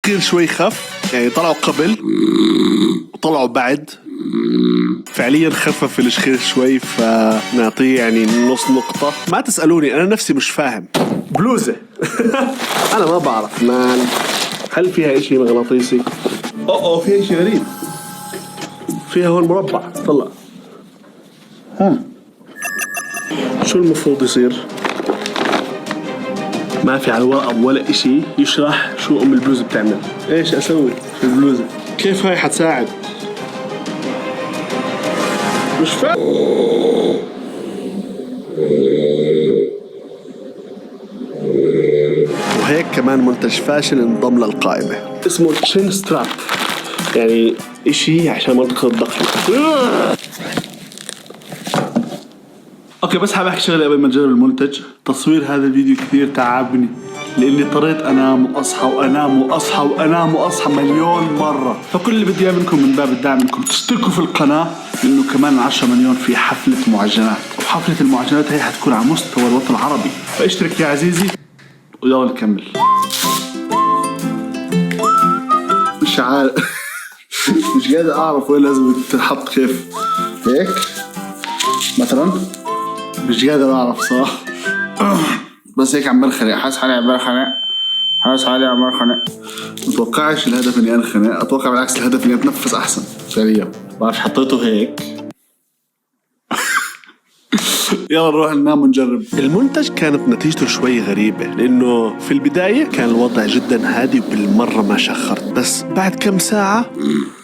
الشخير شوي خف، يعني طلعوا قبل وطلعوا بعد. فعليا خفف الشخير شوي، فنعطيه يعني نص نقطة. ما تسألوني، أنا نفسي مش فاهم. بلوزة أنا ما بعرف مان، هل فيها إشي مغناطيسي؟ أوه فيها إشي غريب، فيها هون مربع. طلع شو المفروض يصير؟ ما في على الورقة ولا إشي يشرح شو أم البلوزة بتعمل. إيش أسوي في البلوزة؟ كيف هاي حتساعد؟ مش فاهم. وهيك كمان منتج فاشل انضم للقائمة، اسمه تشين ستراب، يعني إشي عشان منطقة الضغط. اوكي بس حاب احكي شغله قبل ما نجرب المنتج. تصوير هذا الفيديو كثير تعبني، لاني اضطريت انام واصحى وانام واصحى وانام واصحى مليون مره. فكل اللي بدي اياه منكم من باب الدعم انكم تشتركوا في القناه، لانه كمان 10 مليون في حفله معجنات، وحفله المعجنات هي حتكون على مستوى الوطن العربي. فاشترك يا عزيزي ويلا نكمل. مش عارف مش قادر اعرف وين لازم تنحط. كيف هيك مثلا؟ مش قادر اعرف صراحة. بس هيك عم بنخنق، حاسس حالي عم بنخنق، حاسس حالي عم بنخنق. متوقعش الهدف اني انخنق، اتوقع بالعكس الهدف اني اتنفس احسن فعليا. بعرف حطيته هيك. يلا نروح ننام ونجرب. المنتج كانت نتيجته شوي غريبة، لأنه في البداية كان الوضع جدا هادي وبالمرة ما شخرت، بس بعد كم ساعة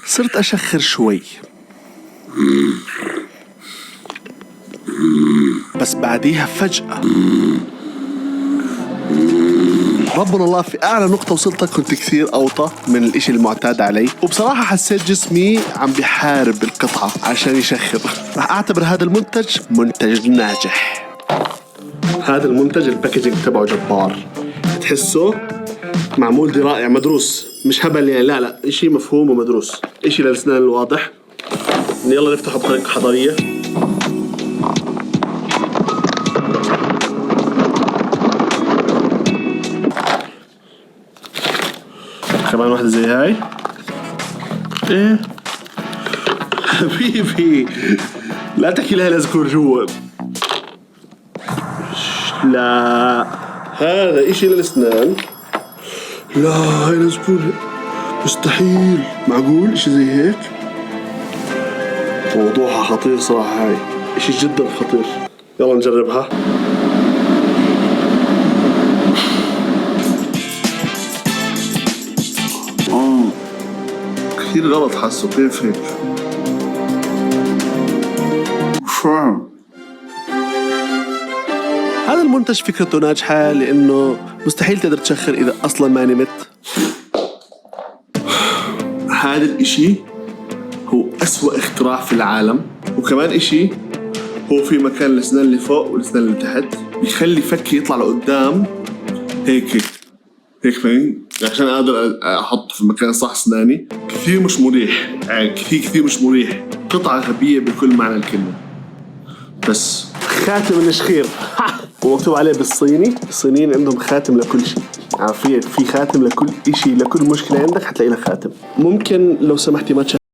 صرت أشخر شوي. بس بعديها فجأة ربنا الله في أعلى نقطة وصلتها كنت كثير أوطى من الإشي المعتاد علي، وبصراحة حسيت جسمي عم بيحارب القطعة عشان يشخر. راح أعتبر هذا المنتج منتج ناجح. هذا المنتج الباكجينج تبعه جبار، تحسه معمول درائع مدروس، مش هبل يعني. لا إشي مفهوم ومدروس، إشي للأسنان الواضح. يلا نفتحه بطريقة حضارية. كمان واحدة زي هاي. ايه حبيبي لا تحكي لها لازم يكون جوا. لا هذا اشي للاسنان. لا هاي لازم يكون، مستحيل. معقول اشي زي هيك؟ موضوعها خطير صراحة، هاي اشي جدا خطير. يلا نجربها. كثير غلط حاسه. كيف هيك؟ فاهم. هذا المنتج فكرته ناجحة لأنه مستحيل تقدر تشخر إذا أصلا ما نمت. هذا الإشي هو أسوأ اختراع في العالم. وكمان إشي هو في مكان الأسنان اللي فوق والأسنان اللي تحت، بيخلي فكي يطلع لقدام هيك فاهم، عشان اقدر احط في المكان صح اسناني. كثير مش مريح، يعني كثير مش مريح. قطعة غبية بكل معنى الكلمة. بس خاتم الشخير ومكتوب عليه بالصيني. الصينيين عندهم خاتم لكل شيء، عارفين؟ في خاتم لكل شيء، لكل مشكلة عندك حتلاقي لك خاتم. ممكن لو سمحتي ما